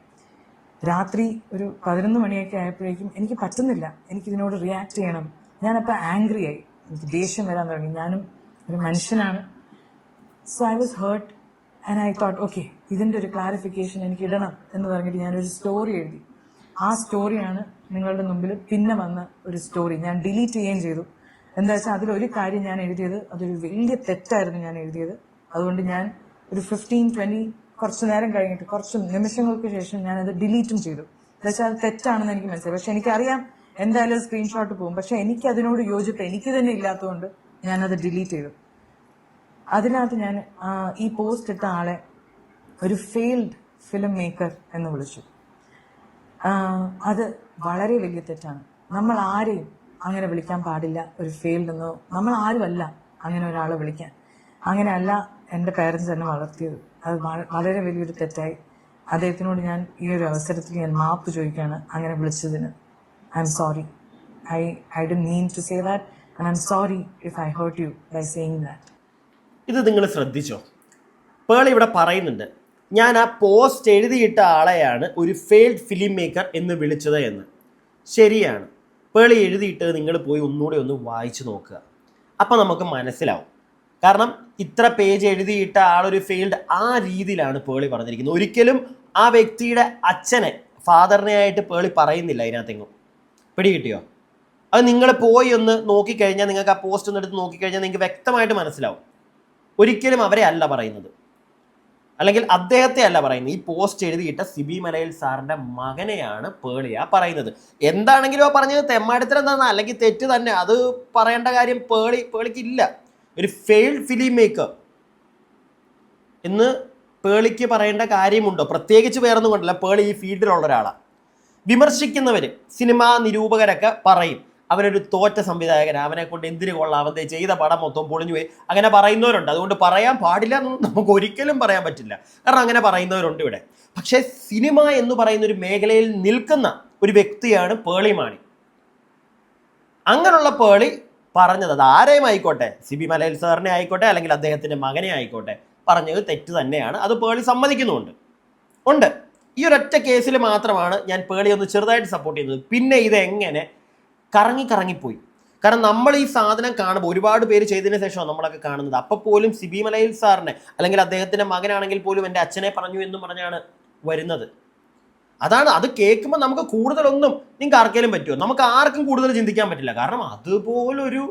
A: രാത്രി ഒരു 11 മണിയൊക്കെ ആയപ്പോഴേക്കും എനിക്ക് പറ്റുന്നില്ല, എനിക്കിതിനോട് റിയാക്ട് ചെയ്യണം. ഞാനപ്പോൾ ആംഗ്രി ആയി, എനിക്ക് ദേഷ്യം വരാൻ തുടങ്ങി. ഞാനും ഒരു മനുഷ്യനാണ്. So I was hurt and I thought okay ഇതിൻ്റെ ഒരു ക്ലാരിഫിക്കേഷൻ എനിക്ക് ഇടണം എന്ന് പറഞ്ഞിട്ട് ഞാനൊരു സ്റ്റോറി എഴുതി. ആ സ്റ്റോറിയാണ് നിങ്ങളുടെ മുമ്പിൽ പിന്നെ വന്ന ഒരു സ്റ്റോറി. ഞാൻ ഡിലീറ്റ് ചെയ്യുകയും ചെയ്തു. എന്താ വെച്ചാൽ അതിലൊരു കാര്യം ഞാൻ എഴുതിയത് അതൊരു വലിയ തെറ്റായിരുന്നു ഞാൻ എഴുതിയത്. അതുകൊണ്ട് ഞാൻ ഒരു 15-20 കുറച്ച് നേരം കഴിഞ്ഞിട്ട്, കുറച്ച് നിമിഷങ്ങൾക്ക് ശേഷം ഞാനത് ഡിലീറ്റും ചെയ്തു. എന്താ വെച്ചാൽ അത് തെറ്റാണെന്ന് എനിക്ക് മനസ്സിലായി. പക്ഷെ എനിക്കറിയാം എന്തായാലും സ്ക്രീൻഷോട്ട് പോകും. പക്ഷെ എനിക്ക് അതിനോട് യോജിപ്പ് എനിക്ക് തന്നെ ഇല്ലാത്തതുകൊണ്ട് ഞാനത് ഡിലീറ്റ് ചെയ്തു. അതിനകത്ത് ഞാൻ ഈ പോസ്റ്റ് ഇട്ട ആളെ ഒരു ഫെയിൽഡ് ഫിലിം മേക്കർ എന്ന് വിളിച്ചു. അത് വളരെ വലിയ തെറ്റാണ്. നമ്മൾ ആരെയും അങ്ങനെ വിളിക്കാൻ പാടില്ല ഒരു ഫെയിൽഡ് എന്നോ. നമ്മൾ ആരുമല്ല അങ്ങനെ ഒരാളെ വിളിക്കാൻ. അങ്ങനെയല്ല എൻ്റെ പേരൻസ് എന്നെ വളർത്തിയത്. അത് വളരെ വലിയൊരു തെറ്റായി. അദ്ദേഹത്തിനോട് ഞാൻ ഈ ഒരു അവസരത്തിൽ ഞാൻ മാപ്പ് ചോദിക്കുകയാണ് അങ്ങനെ വിളിച്ചതിന്. I am sorry. I didn't mean to say that and I'm sorry if I hurt you by saying that.
B: ഇത് നിങ്ങൾ ശ്രദ്ധിച്ചോ? പേൾ ഇവിടെ പറയുന്നുണ്ട്, ഞാൻ ആ പോസ്റ്റ് എഴുതിയിട്ട ആളെയാണ് ഒരു ഫെയിൽഡ് ഫിലിം മേക്കർ എന്ന് വിളിച്ചത് എന്ന്. ശരിയാണ്, പേളി എഴുതിയിട്ട് നിങ്ങൾ പോയി ഒന്നുകൂടി ഒന്ന് വായിച്ചു നോക്കുക. അപ്പം നമുക്ക് മനസ്സിലാവും. കാരണം ഇത്ര പേജ് എഴുതിയിട്ട ആളൊരു ഫെയിൽഡ് ആ രീതിയിലാണ് പേളി പറഞ്ഞിരിക്കുന്നത്. ഒരിക്കലും ആ വ്യക്തിയുടെ അച്ഛനെ, ഫാദറിനെ ആയിട്ട് പേളി പറയുന്നില്ല അതിനകത്തെങ്ങും. പിടികിട്ടിയോ? അത് നിങ്ങൾ പോയി ഒന്ന് നോക്കിക്കഴിഞ്ഞാൽ, നിങ്ങൾക്ക് ആ പോസ്റ്റ് ഒന്ന് എടുത്ത് നോക്കിക്കഴിഞ്ഞാൽ നിങ്ങൾക്ക് വ്യക്തമായിട്ട് മനസ്സിലാവും. ഒരിക്കലും അവരെ അല്ല പറയുന്നത്, അല്ലെങ്കിൽ അദ്ദേഹത്തെ അല്ല പറയുന്നത്. ഈ പോസ്റ്റ് എഴുതിയിട്ട സിബി മലയിൽ സാറിൻ്റെ മകനെയാണ് പേളിയ പറയുന്നത്. എന്താണെങ്കിലും ആ പറഞ്ഞത് തെമ്മാടിത്തരം എന്താണെന്ന്, അല്ലെങ്കിൽ തെറ്റ് തന്നെ, അത് പറയേണ്ട കാര്യം പേളിക്കില്ല. ഒരു ഫെയിൽഡ് ഫിലിം മേക്കർ എന്ന് പേളിക്ക് പറയേണ്ട കാര്യമുണ്ടോ? പ്രത്യേകിച്ച് വേറൊന്നും കൊണ്ടല്ല, പേളി ഈ ഫീൽഡിലുള്ള ഒരാളാണ്. വിമർശിക്കുന്നവർ, സിനിമാ നിരൂപകരൊക്കെ പറയും അവനൊരു തോറ്റ സംവിധായകൻ, അവനെ കൊണ്ട് എന്തിനു കൊള്ളാം, അവൻ്റെ ചെയ്ത പടം മൊത്തം പൊളിഞ്ഞു പോയി, അങ്ങനെ പറയുന്നവരുണ്ട്. അതുകൊണ്ട് പറയാൻ പാടില്ല എന്നൊന്നും നമുക്ക് ഒരിക്കലും പറയാൻ പറ്റില്ല, കാരണം അങ്ങനെ പറയുന്നവരുണ്ട് ഇവിടെ. പക്ഷേ സിനിമ എന്ന് പറയുന്ന ഒരു മേഖലയിൽ നിൽക്കുന്ന ഒരു വ്യക്തിയാണ് പേളി മാണി. അങ്ങനെയുള്ള പേളി പറഞ്ഞത്, അത് ആരെയും ആയിക്കോട്ടെ, സിബി മലയിൽ സാറിനെ ആയിക്കോട്ടെ, അല്ലെങ്കിൽ അദ്ദേഹത്തിൻ്റെ മകനെ ആയിക്കോട്ടെ, പറഞ്ഞത് തെറ്റ് തന്നെയാണ്. അത് പേളി സമ്മതിക്കുന്നുണ്ട്. ഈ ഒരൊറ്റ കേസിൽ മാത്രമാണ് ഞാൻ പേളി ഒന്ന് ചെറുതായിട്ട് സപ്പോർട്ട് ചെയ്യുന്നത്. പിന്നെ ഇതെങ്ങനെ കറങ്ങിപ്പോയി. കാരണം നമ്മൾ ഈ സാധനം കാണുമ്പോൾ, ഒരുപാട് പേര് ചെയ്തതിന് ശേഷമാണ് നമ്മളൊക്കെ കാണുന്നത്. അപ്പോൾ പോലും സിബി മലയിൽ സാറിനെ, അല്ലെങ്കിൽ അദ്ദേഹത്തിൻ്റെ മകനാണെങ്കിൽ പോലും എൻ്റെ അച്ഛനെ പറഞ്ഞു എന്നും പറഞ്ഞാണ് വരുന്നത്. അതാണ്, അത് കേൾക്കുമ്പോൾ നമുക്ക് കൂടുതലൊന്നും നിങ്ങൾക്ക് ആർക്കെങ്കിലും പറ്റുമോ? നമുക്ക് ആർക്കും കൂടുതൽ ചിന്തിക്കാൻ പറ്റില്ല. കാരണം അതുപോലൊരു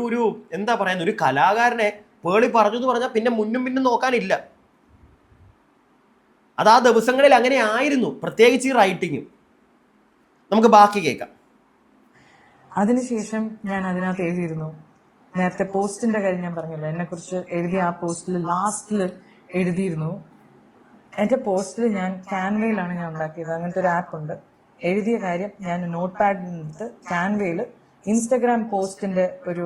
B: ഒരു എന്താ പറയുന്ന ഒരു കലാകാരനെ പേളി പറഞ്ഞു എന്ന് പറഞ്ഞാൽ പിന്നെ മുന്നും നോക്കാനില്ല. അത് ആ ദിവസങ്ങളിൽ അങ്ങനെ ആയിരുന്നു, പ്രത്യേകിച്ച് ഈ റൈറ്റിങ്ങും. നമുക്ക് ബാക്കി കേൾക്കാം.
A: അതിനുശേഷം ഞാൻ അതിനകത്ത് എഴുതിയിരുന്നു, നേരത്തെ പോസ്റ്റിന്റെ കാര്യം ഞാൻ പറഞ്ഞല്ലോ, എന്നെക്കുറിച്ച് എഴുതിയ ആ പോസ്റ്റിൽ ലാസ്റ്റിൽ എഴുതിയിരുന്നു. എൻ്റെ പോസ്റ്റിൽ ഞാൻ ക്യാൻവയിലാണ് ഞാൻ ഉണ്ടാക്കിയത്. അങ്ങനത്തെ ഒരു ആപ്പ് ഉണ്ട്. എഴുതിയ കാര്യം ഞാൻ നോട്ട് പാഡിൽ നിന്നിട്ട് ക്യാൻവയിൽ ഇൻസ്റ്റഗ്രാം പോസ്റ്റിന്റെ ഒരു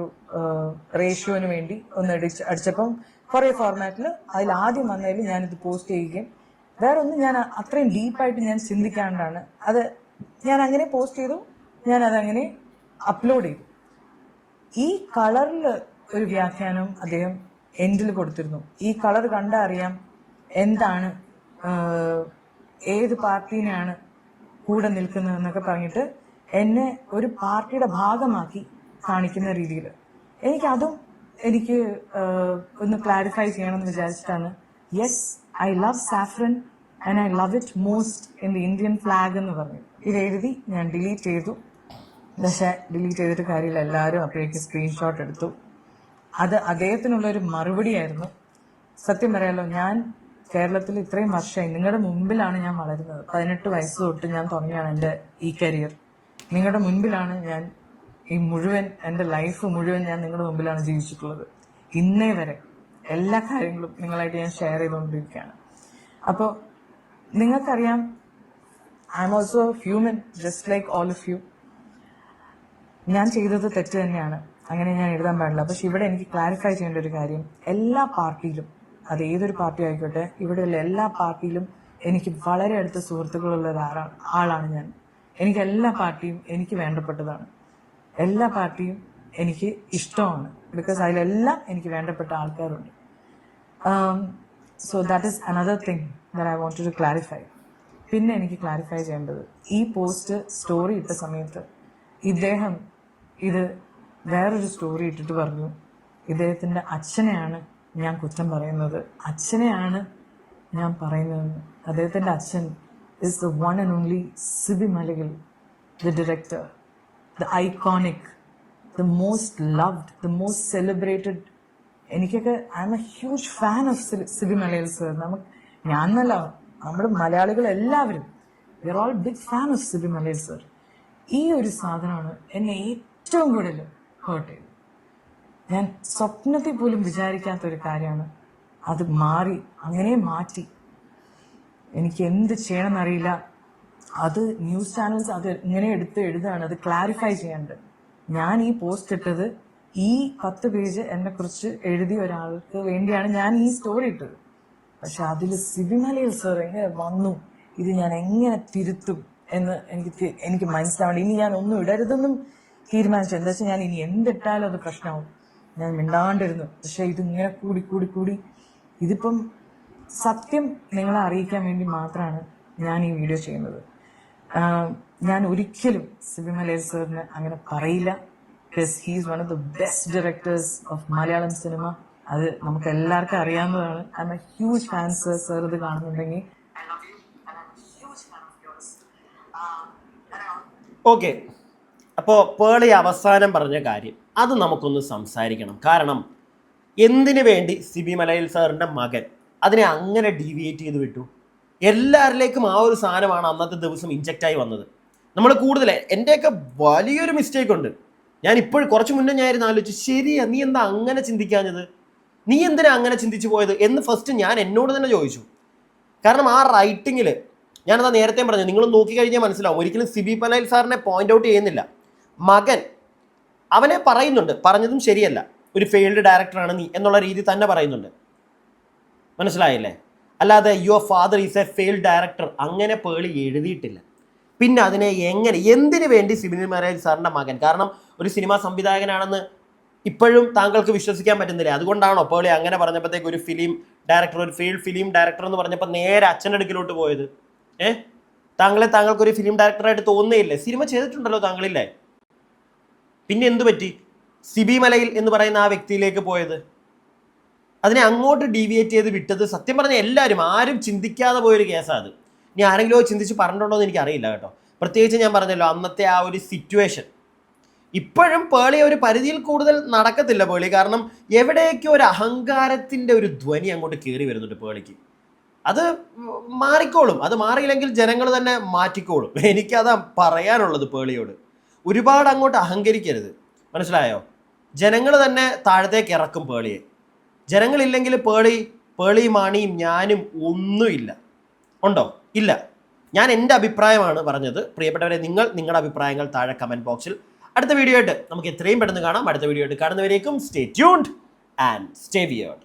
A: റേഷ്യോന് വേണ്ടി ഒന്ന് അടിച്ചപ്പം കുറേ ഫോർമാറ്റിൽ അതിൽ ആദ്യം വന്നതിൽ ഞാനിത് പോസ്റ്റ് ചെയ്യുകയും വേറെ ഒന്നും ഞാൻ അത്രയും ഡീപ്പായിട്ട് ഞാൻ ചിന്തിക്കാണ്ടാണ് അത് ഞാൻ അങ്ങനെ പോസ്റ്റ് ചെയ്തു, ഞാൻ അതങ്ങനെ അപ്ലോഡ് ചെയ്തു. ഈ കളറിൽ ഒരു വ്യാഖ്യാനം അദ്ദേഹം എൻഡിൽ കൊടുത്തിരുന്നു. ഈ കളർ കണ്ടാൽ അറിയാം എന്താണ് ഏത് പാർട്ടീനെയാണ് കൂടെ നിൽക്കുന്നതെന്നൊക്കെ പറഞ്ഞിട്ട് എന്നെ ഒരു പാർട്ടിയുടെ ഭാഗമാക്കി കാണിക്കുന്ന രീതിയിൽ എനിക്ക് ഒന്ന് ക്ലാരിഫൈ ചെയ്യണമെന്ന് വിചാരിച്ചിട്ടാണ്. Yes, I love saffron and I love it most in the Indian flag എന്ന് പറഞ്ഞു. ഇത് എഴുതി ഞാൻ ഡിലീറ്റ് ചെയ്തു. പക്ഷേ ഡിലീറ്റ് ചെയ്തിട്ട് കാര്യമില്ല, എല്ലാവരും അപ്പോഴേക്ക് സ്ക്രീൻഷോട്ട് എടുത്തു. അത് അദ്ദേഹത്തിനുള്ളൊരു മറുപടിയായിരുന്നു. സത്യം പറയാലോ, ഞാൻ കേരളത്തിൽ ഇത്രയും വർഷമായി നിങ്ങളുടെ മുമ്പിലാണ് ഞാൻ വളരുന്നത്. 18 വയസ്സ് തൊട്ട് ഞാൻ തുടങ്ങിയാണ് എൻ്റെ ഈ കരിയർ. നിങ്ങളുടെ മുൻപിലാണ് ഞാൻ എൻ്റെ ലൈഫ് മുഴുവൻ ഞാൻ നിങ്ങളുടെ മുമ്പിലാണ് ജീവിച്ചിട്ടുള്ളത്. ഇന്നേ വരെ എല്ലാ കാര്യങ്ങളും നിങ്ങളായിട്ട് ഞാൻ ഷെയർ ചെയ്തുകൊണ്ടിരിക്കുകയാണ്. അപ്പോൾ നിങ്ങൾക്കറിയാം, I'm also human just like all of you. ഞാൻ ചെയ്തത് തെറ്റ് തന്നെയാണ്, അങ്ങനെ ഞാൻ എഴുതാൻ പാടില്ല. പക്ഷെ ഇവിടെ എനിക്ക് ക്ലാരിഫൈ ചെയ്യേണ്ട ഒരു കാര്യം, എല്ലാ പാർട്ടിയിലും, അത് ഏതൊരു പാർട്ടി ആയിക്കോട്ടെ, ഇവിടെയുള്ള എല്ലാ പാർട്ടിയിലും എനിക്ക് വളരെ അടുത്ത സുഹൃത്തുക്കളുള്ള ആളാണ് ഞാൻ. എനിക്ക് എല്ലാ പാർട്ടിയും എനിക്ക് വേണ്ടപ്പെട്ടതാണ്, എല്ലാ പാർട്ടിയും എനിക്ക് ഇഷ്ടമാണ്. ബിക്കോസ് അതിലെല്ലാം എനിക്ക് വേണ്ടപ്പെട്ട ആൾക്കാരുണ്ട്. So that is another thing that I want to clarify. പിന്നെ എനിക്ക് ക്ലാരിഫൈ ചെയ്യേണ്ടത്, ഈ പോസ്റ്റ് സ്റ്റോറി ഇട്ട സമയത്ത് ഇദ്ദേഹം ഇത് വേറൊരു സ്റ്റോറി ഇട്ടിട്ട് പറഞ്ഞു, ഇദ്ദേഹത്തിൻ്റെ അച്ഛനെയാണ് ഞാൻ കുറ്റം പറയുന്നത്, അച്ഛനെയാണ് ഞാൻ പറയുന്നതെന്ന്. അദ്ദേഹത്തിൻ്റെ അച്ഛൻ is the one and only Sibi Malagal, the director, the iconic, the most loved, the most celebrated. എനിക്കൊക്കെ I am a huge fan of Sibi Malayil sir. ഞാനല്ല, നമ്മുടെ മലയാളികൾ എല്ലാവരും we are all big fan of Sibi Malayil sir. ഈ ഒരു സാധനമാണ് എന്നെ ഏറ്റവും കൂടുതൽ ഹേർട്ട് ചെയ്തത്. ഞാൻ സ്വപ്നത്തിൽ പോലും വിചാരിക്കാത്തൊരു കാര്യമാണ്. അത് അങ്ങനെ മാറ്റി. എനിക്ക് എന്ത് ചെയ്യണമെന്നറിയില്ല. അത് ന്യൂസ് ചാനൽസ് അത് ഇങ്ങനെ എടുത്ത് എഴുതാണ്, അത് ക്ലാരിഫൈ ചെയ്യേണ്ടത്. ഞാൻ ഈ പോസ്റ്റ് ഇട്ടത് ഈ 10 പേജ് എന്നെക്കുറിച്ച് എഴുതിയ ഒരാൾക്ക് വേണ്ടിയാണ് ഞാൻ ഈ സ്റ്റോറി ഇട്ടത്. പക്ഷെ അതിൽ സിബി മലയാൽ സർ എങ്ങനെ വന്നു, ഇത് ഞാൻ എങ്ങനെ തിരുത്തും എന്ന് എനിക്ക് മനസ്സിലാവേണ്ട. ഇനി ഞാൻ ഒന്നും ഇടരുതെന്നും തീരുമാനിച്ചു. എന്താ വെച്ചാൽ ഞാൻ ഇനി എന്തിട്ടാലും അത് പ്രശ്നമാവും. ഞാൻ മിണ്ടാണ്ടിരുന്നു. പക്ഷെ ഇതിങ്ങനെ കൂടി കൂടി കൂടി ഇതിപ്പം സത്യം നിങ്ങളെ അറിയിക്കാൻ വേണ്ടി മാത്രമാണ് ഞാൻ ഈ വീഡിയോ ചെയ്യുന്നത്. ഞാൻ ഒരിക്കലും സിബി മലയാൽ സാറിന് അങ്ങനെ പറയില്ല. Because he is one of the best directors of Malayalam cinema. അത് നമുക്ക് എല്ലാവർക്കും അറിയാവുന്നതാണ്. I am a huge fan sir. Sir ഇത് കാണുന്നുണ്ടെങ്കിൽ
B: ഓക്കെ. അപ്പോൾ പേളി അവസാനം പറഞ്ഞ കാര്യം അത് നമുക്കൊന്ന് സംസാരിക്കണം. കാരണം എന്തിനു വേണ്ടി സിബി മലയാൽ സാറിൻ്റെ മകൻ അതിനെ അങ്ങനെ ഡീവിയേറ്റ് ചെയ്ത് വിട്ടു? എല്ലാവരിലേക്കും ആ ഒരു സാധനമാണ് അന്നത്തെ ദിവസം ഇഞ്ചക്റ്റായി വന്നത്. നമ്മൾ കൂടുതൽ എൻ്റെയൊക്കെ വലിയൊരു മിസ്റ്റേക്ക് ഉണ്ട്. ഞാൻ ഇപ്പോഴും കുറച്ച് മുന്നേ ഞാനായിരുന്നു ആലോചിച്ചു, ശരിയാ, നീ എന്താ അങ്ങനെ ചിന്തിക്കാഞ്ഞത്, നീ എന്തിനാ അങ്ങനെ ചിന്തിച്ചു പോയത് എന്ന് ഫസ്റ്റ് ഞാൻ എന്നോട് തന്നെ ചോദിച്ചു. കാരണം ആ റൈറ്റിങ്ങിൽ ഞാനതാ നേരത്തെ പറഞ്ഞു, നിങ്ങൾ നോക്കിക്കഴിഞ്ഞാൽ മനസ്സിലാവും. ഒരിക്കലും സിബി മലയാൽ സാറിനെ പോയിന്റ് ഔട്ട് ചെയ്യുന്നില്ല. മകൻ അവനെ പറയുന്നുണ്ട്, പറഞ്ഞതും ശരിയല്ല, ഒരു ഫെയിൽഡ് ഡയറക്ടറാണ് നീ എന്നുള്ള രീതി തന്നെ പറയുന്നുണ്ട്. മനസ്സിലായില്ലേ? അല്ലാതെ your father is A failed director അങ്ങനെ പേളി എഴുതിയിട്ടില്ല. പിന്നെ അതിനെ എന്തിനു വേണ്ടി സിബി മലയാൽ സാറിൻ്റെ മകൻ? കാരണം ഒരു സിനിമാ സംവിധായകനാണെന്ന് ഇപ്പോഴും താങ്കൾക്ക് വിശ്വസിക്കാൻ പറ്റുന്നില്ല. അതുകൊണ്ടാണോ പേളി അങ്ങനെ പറഞ്ഞപ്പോഴത്തേക്ക് ഒരു ഫിലിം ഡയറക്ടർ, ഒരു ഫെയിൽഡ് ഫിലിം ഡയറക്ടർ എന്ന് പറഞ്ഞപ്പോൾ നേരെ അച്ഛൻ്റെ അടുക്കിലോട്ട് പോയത്? താങ്കൾക്കൊരു ഫിലിം ഡയറക്ടറായിട്ട് തോന്നുകയില്ലേ? സിനിമ ചെയ്തിട്ടുണ്ടല്ലോ താങ്കളില്ലേ? പിന്നെ എന്തു പറ്റി സിബി മലയിൽ എന്ന് പറയുന്ന ആ വ്യക്തിയിലേക്ക് പോയത്? അതിനെ അങ്ങോട്ട് ഡീവിയേറ്റ് ചെയ്ത് വിട്ടത് സത്യം പറഞ്ഞാൽ എല്ലാവരും ആരും ചിന്തിക്കാതെ പോയൊരു കേസാണ് അത്. ഇനി ആരെങ്കിലും ചിന്തിച്ച് പറഞ്ഞിട്ടുണ്ടോ എന്ന് എനിക്കറിയില്ല കേട്ടോ. പ്രത്യേകിച്ച് ഞാൻ പറഞ്ഞല്ലോ, അന്നത്തെ ആ ഒരു സിറ്റുവേഷൻ ഇപ്പോഴും പേളി ഒരു പരിധിയിൽ കൂടുതൽ നടക്കത്തില്ല പേളി. കാരണം എവിടേക്കോ ഒരു അഹങ്കാരത്തിൻ്റെ ഒരു ധ്വനി അങ്ങോട്ട് കയറി വരുന്നുണ്ട് പേളിക്ക്. അത് മാറിക്കോളും. അത് മാറിയില്ലെങ്കിൽ ജനങ്ങൾ തന്നെ മാറ്റിക്കോളും. എനിക്കതാ പറയാനുള്ളത് പേളിയോട്. ഒരുപാട് അങ്ങോട്ട് അഹങ്കരിക്കരുത്, മനസ്സിലായോ? ജനങ്ങൾ തന്നെ താഴത്തേക്ക് ഇറക്കും പേളിയെ. ജനങ്ങളില്ലെങ്കിൽ പേളി മാണിയും ഞാനും ഒന്നുമില്ല. ഉണ്ടോ? ഇല്ല. ഞാൻ എൻ്റെ അഭിപ്രായമാണ് പറഞ്ഞത്. പ്രിയപ്പെട്ടവരെ, നിങ്ങളുടെ അഭിപ്രായങ്ങൾ താഴെ കമൻറ്റ് ബോക്സിൽ. അടുത്ത വീഡിയോ ആയിട്ട് നമുക്ക് എത്രയും പെട്ടെന്ന് കാണാം. അടുത്ത വീഡിയോ ആയിട്ട് കാണുന്നവരേക്കും stay tuned and stay weird.